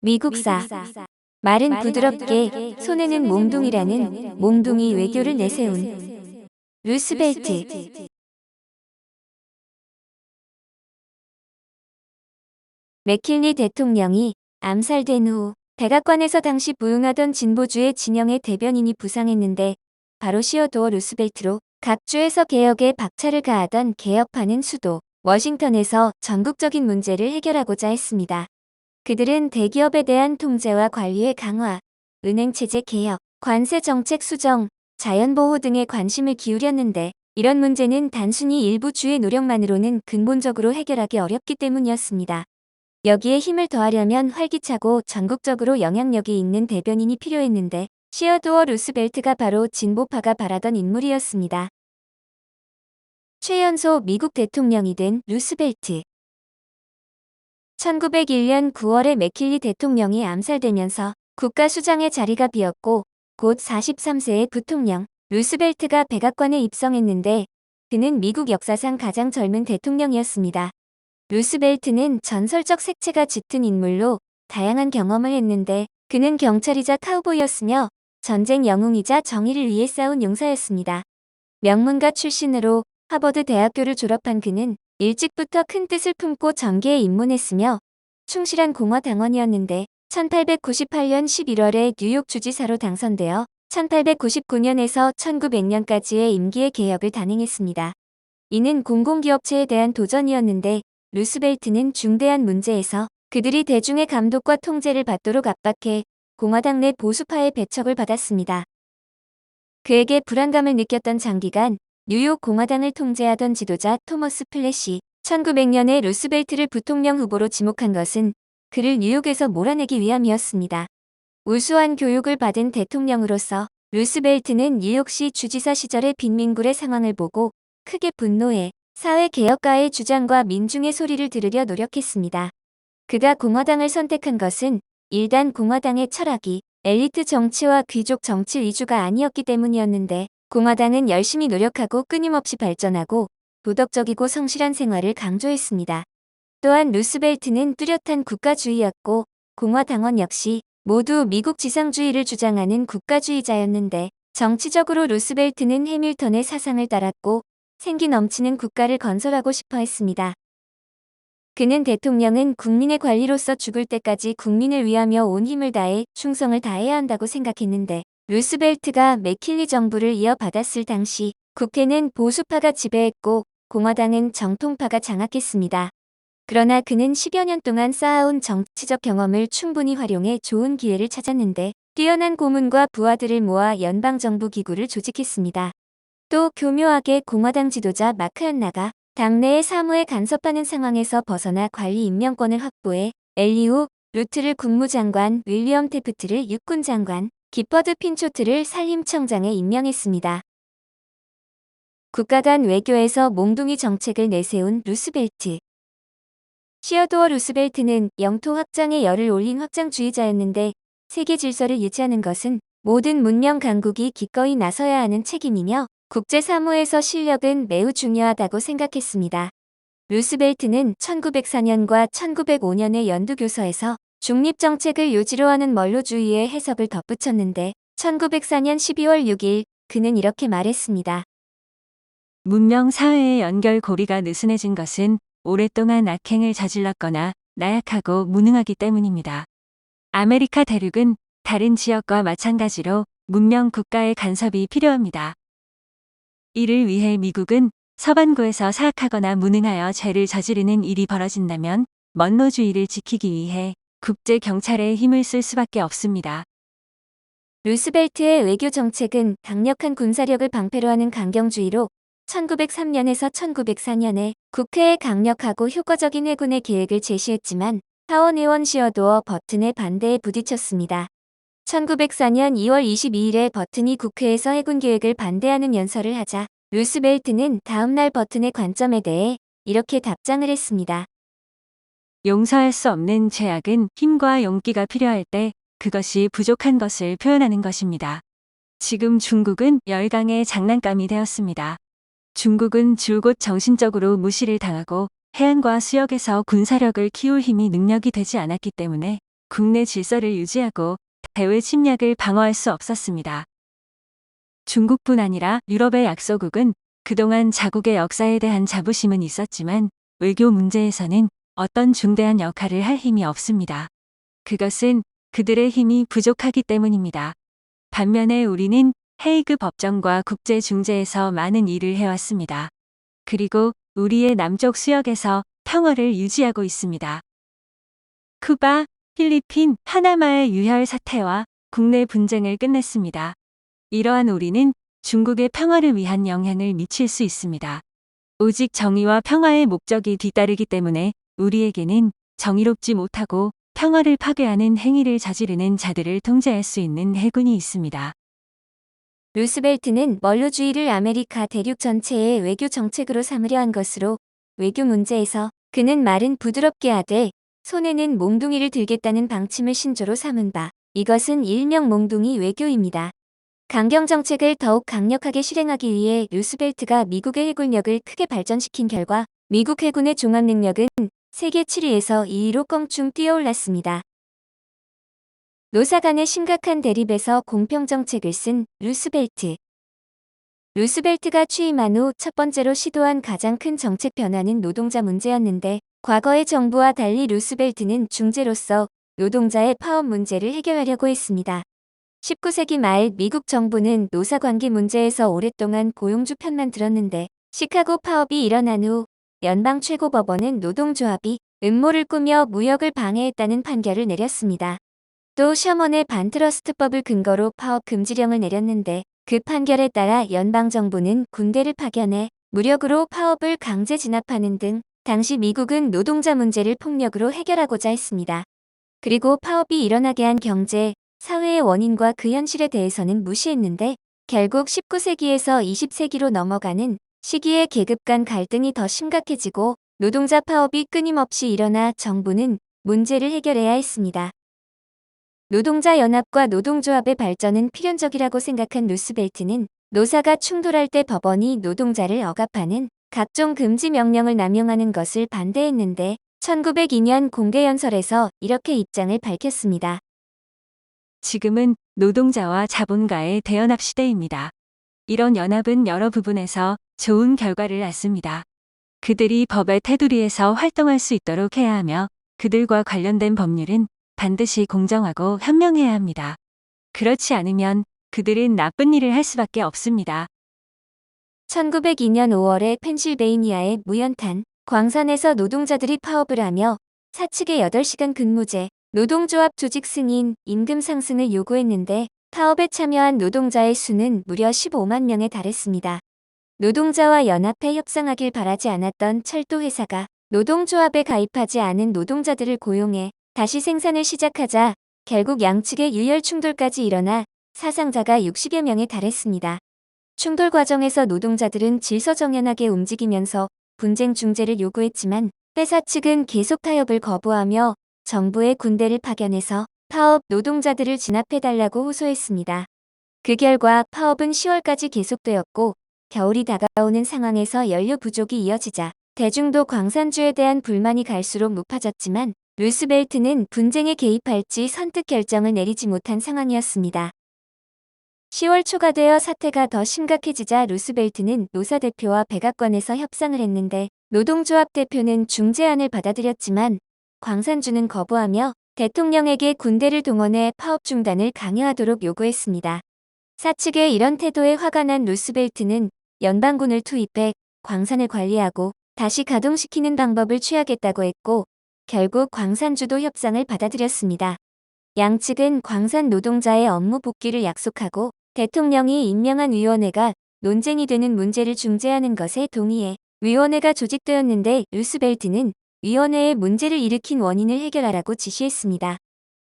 미국사. 말은 부드럽게, 손에는 몽둥이라는 몽둥이 외교를 내세운 루스벨트. 맥킬리 대통령이 암살된 후 백악관에서 당시 부응하던 진보주의 진영의 대변인이 부상했는데 바로 시어도어 루스벨트로 각 주에서 개혁에 박차를 가하던 개혁파는 수도 워싱턴에서 전국적인 문제를 해결하고자 했습니다. 그들은 대기업에 대한 통제와 관리의 강화, 은행체제 개혁, 관세 정책 수정, 자연보호 등에 관심을 기울였는데 이런 문제는 단순히 일부 주의 노력만으로는 근본적으로 해결하기 어렵기 때문이었습니다. 여기에 힘을 더하려면 활기차고 전국적으로 영향력이 있는 대변인이 필요했는데 시어도어 루스벨트가 바로 진보파가 바라던 인물이었습니다. 최연소 미국 대통령이 된 루스벨트. 1901년 9월에 맥킬리 대통령이 암살되면서 국가수장의 자리가 비었고 곧 43세의 부통령 루스벨트가 백악관에 입성했는데 그는 미국 역사상 가장 젊은 대통령이었습니다. 루스벨트는 전설적 색채가 짙은 인물로 다양한 경험을 했는데 그는 경찰이자 카우보이였으며 전쟁 영웅이자 정의를 위해 싸운 용사였습니다. 명문가 출신으로 하버드 대학교를 졸업한 그는 일찍부터 큰 뜻을 품고 정계에 입문했으며 충실한 공화당원이었는데 1898년 11월에 뉴욕 주지사로 당선되어 1899년에서 1900년까지의 임기의 개혁을 단행했습니다. 이는 공공기업체에 대한 도전이었는데 루스벨트는 중대한 문제에서 그들이 대중의 감독과 통제를 받도록 압박해 공화당 내 보수파의 배척을 받았습니다. 그에게 불안감을 느꼈던 장기간 뉴욕 공화당을 통제하던 지도자 토머스 플래시 1900년에 루스벨트를 부통령 후보로 지목한 것은 그를 뉴욕에서 몰아내기 위함이었습니다. 우수한 교육을 받은 대통령으로서 루스벨트는 뉴욕시 주지사 시절의 빈민굴의 상황을 보고 크게 분노해 사회개혁가의 주장과 민중의 소리를 들으려 노력했습니다. 그가 공화당을 선택한 것은 일단 공화당의 철학이 엘리트 정치와 귀족 정치 위주가 아니었기 때문이었는데 공화당은 열심히 노력하고 끊임없이 발전하고 도덕적이고 성실한 생활을 강조했습니다. 또한 루스벨트는 뚜렷한 국가주의였고 공화당원 역시 모두 미국 지상주의를 주장하는 국가주의자였는데 정치적으로 루스벨트는 해밀턴의 사상을 따랐고 생기 넘치는 국가를 건설하고 싶어 했습니다. 그는 대통령은 국민의 관리로서 죽을 때까지 국민을 위하며 온 힘을 다해 충성을 다해야 한다고 생각했는데 루스벨트가 맥킬리 정부를 이어받았을 당시 국회는 보수파가 지배했고 공화당은 정통파가 장악했습니다. 그러나 그는 10여 년 동안 쌓아온 정치적 경험을 충분히 활용해 좋은 기회를 찾았는데 뛰어난 고문과 부하들을 모아 연방정부 기구를 조직했습니다. 또 교묘하게 공화당 지도자 마크 한나가 당내의 사무에 간섭하는 상황에서 벗어나 관리 임명권을 확보해 엘리우 루트를 국무장관, 윌리엄 테프트를 육군장관, 기퍼드 핀초트를 산림청장에 임명했습니다. 국가 간 외교에서 몽둥이 정책을 내세운 루스벨트. 시어도어 루스벨트는 영토 확장에 열을 올린 확장주의자였는데 세계 질서를 유지하는 것은 모든 문명 강국이 기꺼이 나서야 하는 책임이며 국제사무에서 실력은 매우 중요하다고 생각했습니다. 루스벨트는 1904년과 1905년의 연두교서에서 중립정책을 요지로 하는 멀로주의의 해석을 덧붙였는데 1904년 12월 6일 그는 이렇게 말했습니다. 문명 사회의 연결고리가 느슨해진 것은 오랫동안 악행을 저질렀거나 나약하고 무능하기 때문입니다. 아메리카 대륙은 다른 지역과 마찬가지로 문명 국가의 간섭이 필요합니다. 이를 위해 미국은 서반구에서 사악하거나 무능하여 죄를 저지르는 일이 벌어진다면 먼로주의를 지키기 위해 국제 경찰의 힘을 쓸 수밖에 없습니다. 루스벨트의 외교 정책은 강력한 군사력을 방패로 하는 강경주의로 1903년에서 1904년에 국회에 강력하고 효과적인 해군의 계획을 제시했지만 하원의원 시어도어 버튼의 반대에 부딪혔습니다. 1904년 2월 22일에 버튼이 국회에서 해군 계획을 반대하는 연설을 하자 루스벨트는 다음날 버튼의 관점에 대해 이렇게 답장을 했습니다. 용서할 수 없는 죄악은 힘과 용기가 필요할 때 그것이 부족한 것을 표현하는 것입니다. 지금 중국은 열강의 장난감이 되었습니다. 중국은 줄곧 정신적으로 무시를 당하고 해안과 수역에서 군사력을 키울 힘이 능력이 되지 않았기 때문에 국내 질서를 유지하고 대외 침략을 방어할 수 없었습니다. 중국뿐 아니라 유럽의 약소국은 그동안 자국의 역사에 대한 자부심은 있었지만 외교 문제에서는 어떤 중대한 역할을 할 힘이 없습니다. 그것은 그들의 힘이 부족하기 때문입니다. 반면에 우리는 헤이그 법정과 국제 중재에서 많은 일을 해왔습니다. 그리고 우리의 남쪽 수역에서 평화를 유지하고 있습니다. 쿠바, 필리핀, 파나마의 유혈 사태와 국내 분쟁을 끝냈습니다. 이러한 우리는 중국의 평화를 위한 영향을 미칠 수 있습니다. 오직 정의와 평화의 목적이 뒤따르기 때문에 우리에게는 정의롭지 못하고 평화를 파괴하는 행위를 저지르는 자들을 통제할 수 있는 해군이 있습니다. 루스벨트는 멀로주의를 아메리카 대륙 전체의 외교 정책으로 삼으려 한 것으로 외교 문제에서 그는 말은 부드럽게 하되 손에는 몽둥이를 들겠다는 방침을 신조로 삼은 바 이것은 일명 몽둥이 외교입니다. 강경 정책을 더욱 강력하게 실행하기 위해 루스벨트가 미국의 해군력을 크게 발전시킨 결과 미국 해군의 종합 능력은 세계 7위에서 2위로 껑충 뛰어올랐습니다. 노사 간의 심각한 대립에서 공평 정책을 쓴 루스벨트. 루스벨트가 취임한 후 첫 번째로 시도한 가장 큰 정책 변화는 노동자 문제였는데 과거의 정부와 달리 루스벨트는 중재로서 노동자의 파업 문제를 해결하려고 했습니다. 19세기 말 미국 정부는 노사 관계 문제에서 오랫동안 고용주 편만 들었는데 시카고 파업이 일어난 후 연방 최고법원은 노동조합이 음모를 꾸며 무역을 방해했다는 판결을 내렸습니다. 또 셔먼의 반트러스트법을 근거로 파업 금지령을 내렸는데 그 판결에 따라 연방정부는 군대를 파견해 무력으로 파업을 강제 진압하는 등 당시 미국은 노동자 문제를 폭력으로 해결하고자 했습니다. 그리고 파업이 일어나게 한 경제, 사회의 원인과 그 현실에 대해서는 무시했는데 결국 19세기에서 20세기로 넘어가는 시기에 계급 간 갈등이 더 심각해지고 노동자 파업이 끊임없이 일어나 정부는 문제를 해결해야 했습니다. 노동자 연합과 노동조합의 발전은 필연적이라고 생각한 루스벨트는 노사가 충돌할 때 법원이 노동자를 억압하는 각종 금지 명령을 남용하는 것을 반대했는데 1902년 공개연설에서 이렇게 입장을 밝혔습니다. 지금은 노동자와 자본가의 대연합 시대입니다. 이런 연합은 여러 부분에서 좋은 결과를 낳습니다. 그들이 법의 테두리에서 활동할 수 있도록 해야 하며 그들과 관련된 법률은 반드시 공정하고 현명해야 합니다. 그렇지 않으면 그들은 나쁜 일을 할 수밖에 없습니다. 1902년 5월에 펜실베이니아의 무연탄 광산에서 노동자들이 파업을 하며 사측의 8시간 근무제, 노동조합 조직 승인, 임금 상승을 요구했는데 파업에 참여한 노동자의 수는 무려 15만 명에 달했습니다. 노동자와 연합해 협상하길 바라지 않았던 철도회사가 노동조합에 가입하지 않은 노동자들을 고용해 다시 생산을 시작하자 결국 양측의 유혈 충돌까지 일어나 사상자가 60여 명에 달했습니다. 충돌 과정에서 노동자들은 질서정연하게 움직이면서 분쟁 중재를 요구했지만 회사 측은 계속 타협을 거부하며 정부의 군대를 파견해서 파업 노동자들을 진압해달라고 호소했습니다. 그 결과 파업은 10월까지 계속되었고 겨울이 다가오는 상황에서 연료 부족이 이어지자 대중도 광산주에 대한 불만이 갈수록 높아졌지만 루스벨트는 분쟁에 개입할지 선뜻 결정을 내리지 못한 상황이었습니다. 10월 초가 되어 사태가 더 심각해지자 루스벨트는 노사 대표와 백악관에서 협상을 했는데 노동조합 대표는 중재안을 받아들였지만 광산주는 거부하며 대통령에게 군대를 동원해 파업 중단을 강요하도록 요구했습니다. 사측의 이런 태도에 화가 난 루스벨트는 연방군을 투입해 광산을 관리하고 다시 가동시키는 방법을 취하겠다고 했고 결국 광산주도 협상을 받아들였습니다. 양측은 광산 노동자의 업무 복귀를 약속하고 대통령이 임명한 위원회가 논쟁이 되는 문제를 중재하는 것에 동의해 위원회가 조직되었는데 루스벨트는 위원회에 문제를 일으킨 원인을 해결하라고 지시했습니다.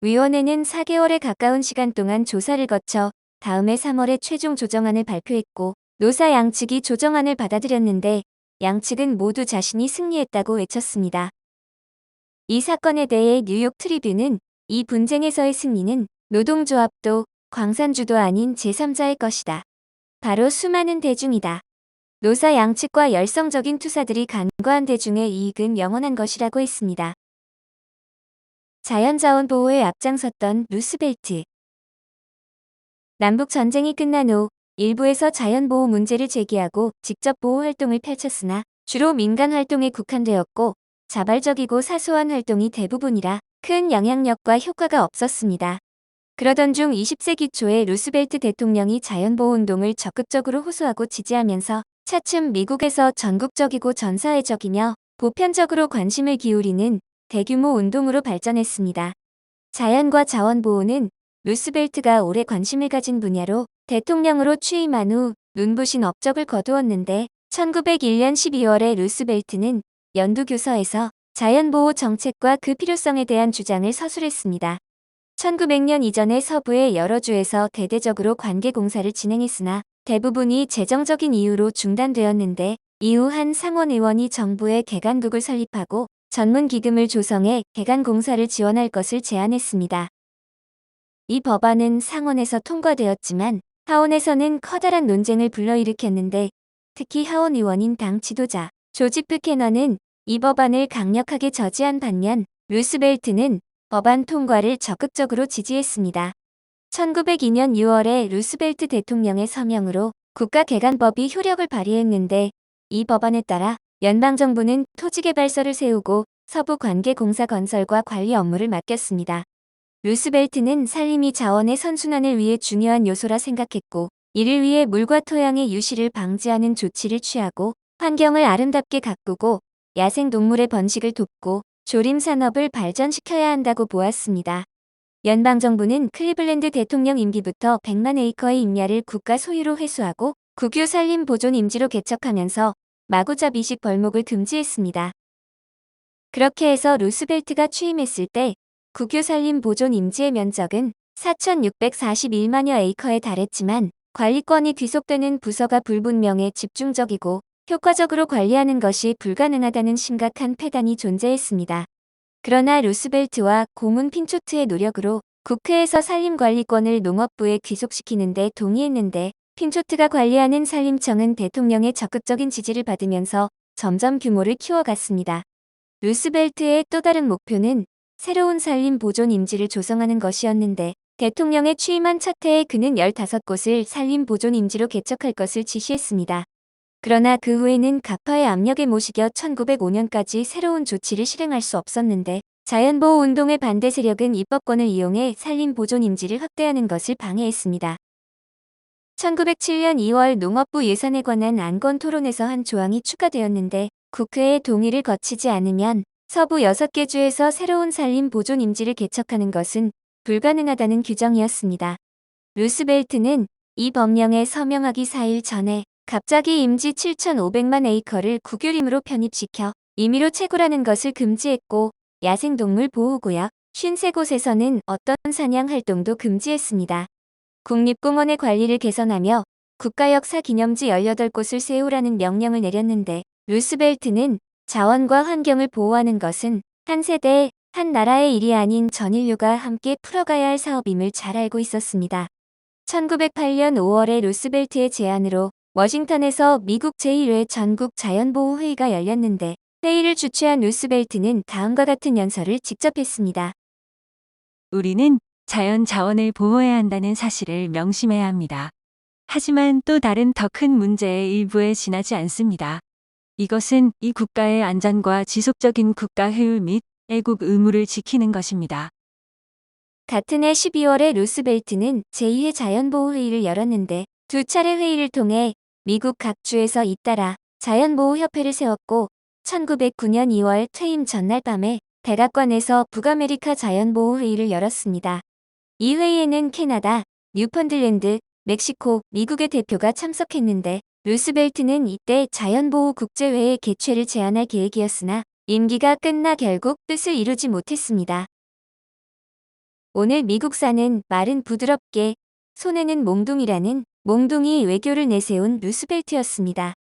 위원회는 4개월에 가까운 시간 동안 조사를 거쳐 다음해 3월에 최종 조정안을 발표했고 노사 양측이 조정안을 받아들였는데 양측은 모두 자신이 승리했다고 외쳤습니다. 이 사건에 대해 뉴욕 트리뷴은 이 분쟁에서의 승리는 노동조합도 광산주도 아닌 제3자의 것이다. 바로 수많은 대중이다. 노사 양측과 열성적인 투사들이 간과한 대중의 이익은 영원한 것이라고 했습니다. 자연자원 보호에 앞장섰던 루스벨트. 남북 전쟁이 끝난 후 일부에서 자연보호 문제를 제기하고 직접 보호 활동을 펼쳤으나 주로 민간 활동에 국한되었고 자발적이고 사소한 활동이 대부분이라 큰 영향력과 효과가 없었습니다. 그러던 중 20세기 초에 루스벨트 대통령이 자연보호운동을 적극적으로 호소하고 지지하면서 차츰 미국에서 전국적이고 전사회적이며 보편적으로 관심을 기울이는 대규모 운동으로 발전했습니다. 자연과 자원보호는 루스벨트가 오래 관심을 가진 분야로 대통령으로 취임한 후 눈부신 업적을 거두었는데 1901년 12월에 루스벨트는 연두교서에서 자연보호 정책과 그 필요성에 대한 주장을 서술했습니다. 1900년 이전에 서부의 여러 주에서 대대적으로 관계 공사를 진행했으나 대부분이 재정적인 이유로 중단되었는데 이후 한 상원 의원이 정부에 개간국을 설립하고 전문 기금을 조성해 개간 공사를 지원할 것을 제안했습니다. 이 법안은 상원에서 통과되었지만 하원에서는 커다란 논쟁을 불러일으켰는데 특히 하원 의원인 당 지도자 조지 푸캐넌은 이 법안을 강력하게 저지한 반면 루스벨트는 법안 통과를 적극적으로 지지했습니다. 1902년 6월에 루스벨트 대통령의 서명으로 국가개간법이 효력을 발휘했는데 이 법안에 따라 연방정부는 토지개발서를 세우고 서부관계공사 건설과 관리 업무를 맡겼습니다. 루스벨트는 산림이 자원의 선순환을 위해 중요한 요소라 생각했고 이를 위해 물과 토양의 유실을 방지하는 조치를 취하고 환경을 아름답게 가꾸고 야생동물의 번식을 돕고 조림산업을 발전시켜야 한다고 보았습니다. 연방정부는 클리블랜드 대통령 임기부터 100만 에이커의 임야를 국가 소유로 회수하고 국유 산림 보존 임지로 개척하면서 마구잡이 이식 벌목을 금지했습니다. 그렇게 해서 루스벨트가 취임했을 때 국유 산림 보존 임지의 면적은 4,641만여 에이커에 달했지만 관리권이 귀속되는 부서가 불분명해 집중적이고 효과적으로 관리하는 것이 불가능하다는 심각한 폐단이 존재했습니다. 그러나 루스벨트와 고문 핀초트의 노력으로 국회에서 산림관리권을 농업부에 귀속시키는 데 동의했는데 핀초트가 관리하는 산림청은 대통령의 적극적인 지지를 받으면서 점점 규모를 키워갔습니다. 루스벨트의 또 다른 목표는 새로운 산림 보존 임지를 조성하는 것이었는데 대통령에 취임한 첫 해에 그는 15곳을 산림 보존 임지로 개척할 것을 지시했습니다. 그러나 그 후에는 가파의 압력에 못 이겨 1905년까지 새로운 조치를 실행할 수 없었는데 자연보호 운동의 반대 세력은 입법권을 이용해 산림 보존 임지를 확대하는 것을 방해했습니다. 1907년 2월 농업부 예산에 관한 안건 토론에서 한 조항이 추가되었는데 국회의 동의를 거치지 않으면 서부 6개 주에서 새로운 산림 보존 임지를 개척하는 것은 불가능하다는 규정이었습니다. 루스벨트는 이 법령에 서명하기 4일 전에 갑자기 임지 7,500만 에이커를 국유림으로 편입시켜 임의로 채굴하는 것을 금지했고 야생동물 보호구역 53곳에서는 어떤 사냥 활동도 금지했습니다. 국립공원의 관리를 개선하며 국가역사 기념지 18곳을 세우라는 명령을 내렸는데 루스벨트는 자원과 환경을 보호하는 것은 한 세대, 한 나라의 일이 아닌 전 인류가 함께 풀어가야 할 사업임을 잘 알고 있었습니다. 1908년 5월에 루스벨트의 제안으로 워싱턴에서 미국 제1회 전국 자연보호회의가 열렸는데 회의를 주최한 루스벨트는 다음과 같은 연설을 직접 했습니다. 우리는 자연 자원을 보호해야 한다는 사실을 명심해야 합니다. 하지만 또 다른 더 큰 문제의 일부에 지나지 않습니다. 이것은 이 국가의 안전과 지속적인 국가 효율 및 애국 의무를 지키는 것입니다. 같은 해 12월에 루스벨트는 제2회 자연보호회의를 열었는데 두 차례 회의를 통해 미국 각 주에서 잇따라 자연보호협회를 세웠고 1909년 2월 퇴임 전날 밤에 백악관에서 북아메리카 자연보호회의를 열었습니다. 이 회의에는 캐나다, 뉴펀들랜드, 멕시코, 미국의 대표가 참석했는데 루스벨트는 이때 자연보호 국제회의 개최를 제안할 계획이었으나 임기가 끝나 결국 뜻을 이루지 못했습니다. 오늘 미국사는 말은 부드럽게, 손에는 몽둥이라는 몽둥이 외교를 내세운 루스벨트였습니다.